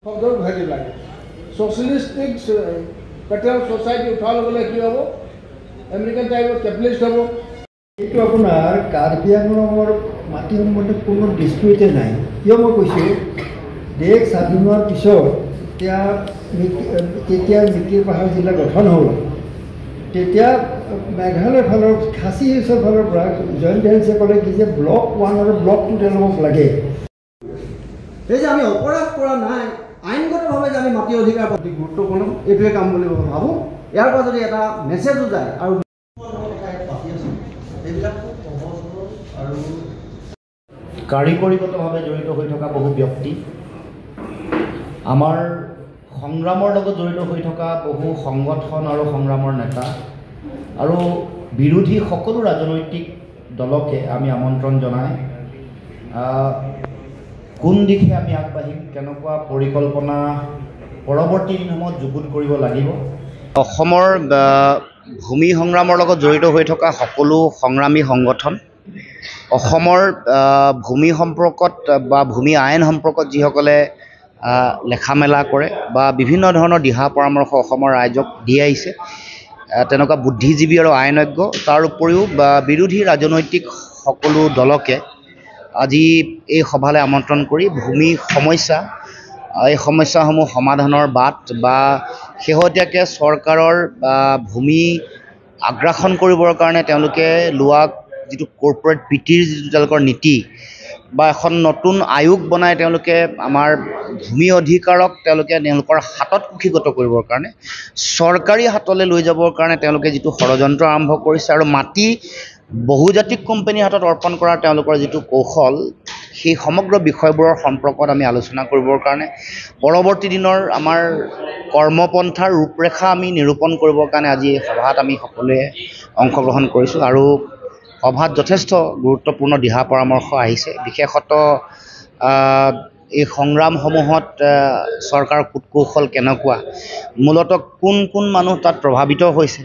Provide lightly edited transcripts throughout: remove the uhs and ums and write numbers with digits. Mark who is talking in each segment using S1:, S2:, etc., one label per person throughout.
S1: শব্দৰ ভাগি লাগে সোশ্যালিস্টিক পেটাৰ্ণ সোসাইটি উঠাৰ লগে লগে কি হ'ব আমেৰিকান টাইপৰ কেপিটেলিষ্ট হ'ব।
S2: এইটো আপোনাৰ কাৰ্বি আংলঙৰ মাটি সম্বন্ধে কোনো ডিস্পিউটে নাই। কিয় মই কৈছোঁ, দেশ স্বাধীন হোৱাৰ পিছত তেতিয়া মিকিৰ পাহাৰ জিলা গঠন হ'ল, তেতিয়া মেঘালয়ৰ ফালৰ খাচী হিলছৰ ফালৰ পৰা জইণ্ট হিলছে ক'লে কি যে ব্লক 1 আৰু ব্লক 2 তেওঁলোকক লাগে।
S3: এই যে আমি অপৰাধ কৰা নাই, আইনগতভাৱে যে আমি মাটি অধিকাৰ প্ৰতি গুৰুত্বপূৰ্ণ এইটোৱে কাম বুলি ভাবোঁ। ইয়াৰ পৰা যদি এটা মেছেজো যায় আৰু
S4: কাৰিকৰীগতভাৱে জড়িত হৈ থকা বহু ব্যক্তি, আমাৰ সংগ্ৰামৰ লগত জড়িত হৈ থকা বহু সংগঠন আৰু সংগ্ৰামৰ নেতা আৰু বিৰোধী সকলো ৰাজনৈতিক দলকে আমি আমন্ত্ৰণ জনাই কোন দিশে আমি আগবাঢ়িম, কেনেকুৱা পৰিকল্পনা পৰৱৰ্তী দিনসমূহত যুগুত কৰিব লাগিব। অসমৰ ভূমি সংগ্ৰামৰ লগত জড়িত হৈ থকা সকলো সংগ্ৰামী সংগঠন, অসমৰ ভূমি সম্পৰ্কত বা ভূমি আইন সম্পৰ্কত যিসকলে লেখা মেলা কৰে বা বিভিন্ন ধৰণৰ দিহা পৰামৰ্শ অসমৰ ৰাইজক দি আহিছে, তেনেকুৱা বুদ্ধিজীৱী আৰু আইনজ্ঞ, তাৰ উপৰিও বিৰোধী ৰাজনৈতিক সকলো দলকে আজি এই সভালৈ আমন্ত্ৰণ কৰি ভূমি সমস্যা, এই সমস্যাসমূহ সমাধানৰ বাট বা শেহতীয়াকৈ চৰকাৰৰ ভূমি আগ্ৰাসন কৰিবৰ কাৰণে তেওঁলোকে লোৱা যিটো কৰ্পৰেট পিটিৰ যিটো তেওঁলোকৰ নীতি বা এখন নতুন আয়োগ বনাই তেওঁলোকে আমাৰ ভূমি অধিকাৰক তেওঁলোকৰ হাতত কুক্ষিগত কৰিবৰ কাৰণে, চৰকাৰী হাতলৈ লৈ যাবৰ কাৰণে তেওঁলোকে যিটো ষড়যন্ত্ৰ আৰম্ভ কৰিছে আৰু মাটি বহুজাতিক কোম্পানীৰ হাতত অৰ্পণ কৰাৰ তেওঁলোকৰ যিটো কৌশল, সেই সমগ্ৰ বিষয়বোৰৰ সম্পৰ্কত আমি আলোচনা কৰিবৰ কাৰণে পৰৱৰ্তী দিনৰ আমাৰ কৰ্মপন্থাৰ ৰূপৰেখা আমি নিৰূপণ কৰিবৰ কাৰণে আজি এই সভাত আমি সকলোৱে অংশগ্ৰহণ কৰিছোঁ। আৰু সভাত যথেষ্ট গুৰুত্বপূৰ্ণ দিহা পৰামৰ্শ আহিছে। বিশেষত এই সংগ্ৰামসমূহত চৰকাৰৰ কূটকৌশল কেনেকুৱা, মূলতঃ কোন কোন মানুহ তাত প্ৰভাৱিত হৈছে,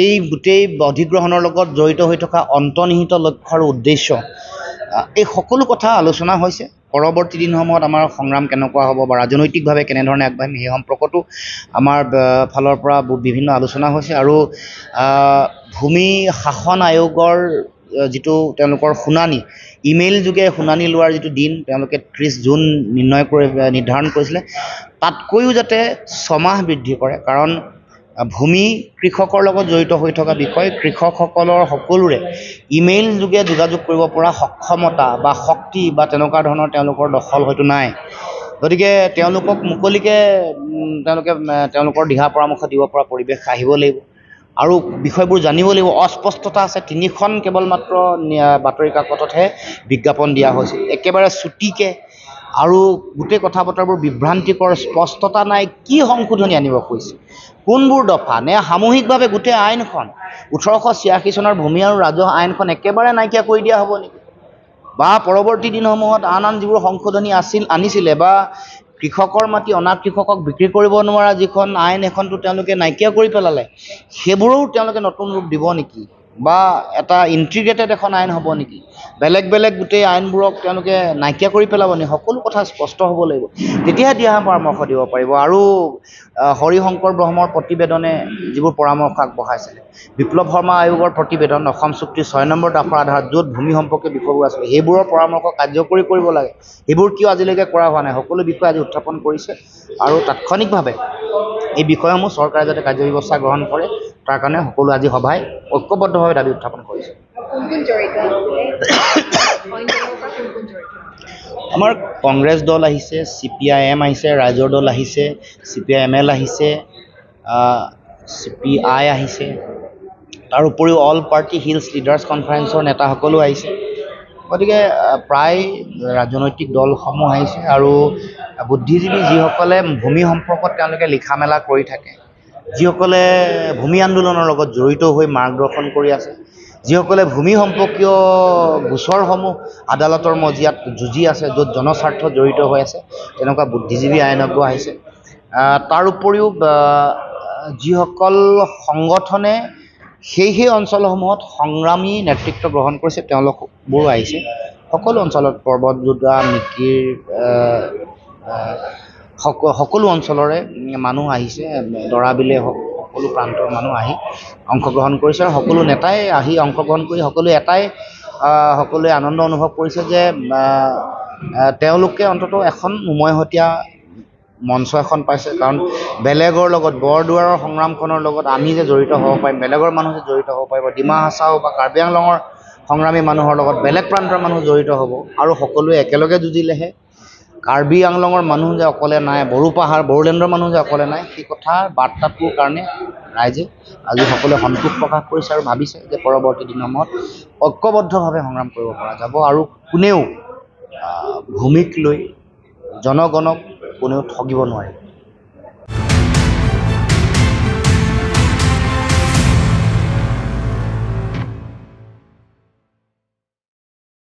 S4: এই গোটেই অধিগ্ৰহণৰ লগত জড়িত হৈ থকা অন্তৰ্নিহিত লক্ষ্য আৰু উদ্দেশ্য, এই সকলো কথা আলোচনা হৈছে। পৰৱৰ্তী দিনসমূহত আমাৰ সংগ্ৰাম কেনেকুৱা হ'ব বা ৰাজনৈতিকভাৱে কেনেধৰণে আগবাঢ়িম সেই সম্পৰ্কতো আমাৰ ফালৰ পৰা বিভিন্ন আলোচনা হৈছে। আৰু ভূমি শাসন আয়োগৰ যিটো তেওঁলোকৰ শুনানি, ইমেইল যোগে শুনানি লোৱাৰ যিটো দিন তেওঁলোকে 30 জুন নিৰ্ধাৰণ কৰিছিলে, তাতকৈও যাতে 6 মাহ বৃদ্ধি কৰে। কাৰণ ভূমি কৃষকৰ লগত জড়িত হৈ থকা বিষয়, কৃষকসকলৰ সকলোৰে ইমেইল যোগে যোগাযোগ কৰিব পৰা সক্ষমতা বা শক্তি বা তেনেকুৱা ধৰণৰ তেওঁলোকৰ দখল হয়তো নাই। গতিকে তেওঁলোকক মুকলিকৈ তেওঁলোকৰ দিহা পৰামৰ্শ দিব পৰা পৰিৱেশ আহিব লাগিব আৰু বিষয়বোৰ জানিব লাগিব। অস্পষ্টতা আছে, 3খন কেৱল মাত্ৰ বাতৰি কাকততহে বিজ্ঞাপন দিয়া হৈছিল, একেবাৰে চুটিকৈ, আৰু গোটেই কথা বতৰাবোৰ বিভ্ৰান্তিকৰ, স্পষ্টতা নাই। কি সংশোধনী আনিব খুজিছে, কোনবোৰ দফা, নে সামূহিকভাৱে গোটেই আইনখন 1886 চনৰ ভূমি আৰু ৰাজহ আইনখন একেবাৰে নাইকিয়া কৰি দিয়া হ'ব নেকি, বা পৰৱৰ্তী দিনসমূহত আন যিবোৰ সংশোধনী আনিছিলে বা কৃষকৰ মাটি অনা কৃষকক বিক্ৰী কৰিব নোৱাৰা যিখন আইন, এখনটো তেওঁলোকে নাইকিয়া কৰি পেলালে, সেইবোৰো তেওঁলোকে নতুন ৰূপ দিব নেকি, বা এটা ইণ্টিগ্ৰেটেড এখন আইন হ'ব নেকি, বেলেগ বেলেগ গোটেই আইনবোৰক তেওঁলোকে নাইকিয়া কৰি পেলাব নেকি, সকলো কথা স্পষ্ট হ'ব লাগিব, তেতিয়াহে দিহা পৰামৰ্শ দিব পাৰিব। আৰু হৰিশংকৰ ব্ৰহ্মৰ প্ৰতিবেদনে যিবোৰ পৰামৰ্শ আগবঢ়াইছিলে, বিপ্লৱ শৰ্মা আয়োগৰ প্ৰতিবেদন, অসম চুক্তিৰ 6 নম্বৰ দফাৰ আধাৰত য'ত ভূমি সম্পৰ্কীয় বিষয়বোৰ আছিলে, সেইবোৰৰ পৰামৰ্শ কাৰ্যকৰী কৰিব লাগে। সেইবোৰ কিয় আজিলৈকে কৰা হোৱা নাই, সকলো বিষয় আজি উত্থাপন কৰিছে। আৰু তাৎক্ষণিকভাৱে এই বিষয়সমূহ চৰকাৰে যাতে কাৰ্যব্যৱস্থা গ্ৰহণ কৰে, তাৰ কাৰণে সকলো আজি সভাই ঐক্যবদ্ধভাৱে দাবী উত্থাপন কৰিছে। আমাৰ কংগ্ৰেছ দল আহিছে, CPIM আহিছে, ৰাইজৰ দল আহিছে, CPIML আহিছে, CPI আহিছে, তাৰ উপৰিও অল পাৰ্টি হিলছ লিডাৰ্ছ কনফাৰেন্সৰ নেতাসকলো আহিছে। গতিকে প্ৰায় ৰাজনৈতিক দলসমূহ আহিছে আৰু বুদ্ধিজীৱী যিসকলে ভূমি সম্পৰ্কত তেওঁলোকে লিখা মেলা কৰি থাকে, যিসকলে ভূমি আন্দোলনৰ লগত জড়িত হৈ মাৰ্গদৰ্শন কৰি আছে, যিসকলে ভূমি সম্পৰ্কীয় গোচৰসমূহ আদালতৰ মজিয়াত যুঁজি আছে, য'ত জনস্বাৰ্থ জড়িত হৈ আছে, তেনেকুৱা বুদ্ধিজীৱী আইনজ্ঞ আহিছে। তাৰ উপৰিও যিসকল সংগঠনে সেই অঞ্চলসমূহত সংগ্ৰামী নেতৃত্ব গ্ৰহণ কৰিছে, তেওঁলোকবোৰো আহিছে। সকলো অঞ্চলত পৰ্বতযোদ্ধা, মিকিৰ, সকলো অঞ্চলৰে মানুহ আহিছে, দৰাবিলে হওক সকলো প্ৰান্তৰ মানুহ আহি অংশগ্ৰহণ কৰিছে আৰু সকলো নেতাই আহি অংশগ্ৰহণ কৰি সকলোৱে আনন্দ অনুভৱ কৰিছে যে তেওঁলোকে অন্ততঃ এখন উমৈহতীয়া মঞ্চ এখন পাইছে। কাৰণ বেলেগৰ লগত বৰদুৱাৰৰ সংগ্ৰামখনৰ লগত আমি যে জড়িত হ'ব পাৰিম, বেলেগৰ মানুহ যে জড়িত হ'ব পাৰিব, ডিমা হাছাও বা কাৰ্বি আংলঙৰ সংগ্ৰামী মানুহৰ লগত বেলেগ প্ৰান্তৰ মানুহ জড়িত হ'ব আৰু সকলোৱে একেলগে যুঁজিলেহে কাৰ্বি আংলঙৰ মানুহ যে অকলে নাই, বড়োলেণ্ডৰ মানুহ যে অকলে নাই, সেই কথাৰ বাৰ্তাটোৰ কাৰণে ৰাইজে আজি সকলোৱে সন্তোষ প্ৰকাশ কৰিছে আৰু ভাবিছে যে পৰৱৰ্তী দিনসমূহত ঐক্যবদ্ধভাৱে সংগ্ৰাম কৰিব পৰা যাব আৰু কোনেও ভূমিক লৈ জনগণক কোনেও ঠগিব নোৱাৰিব।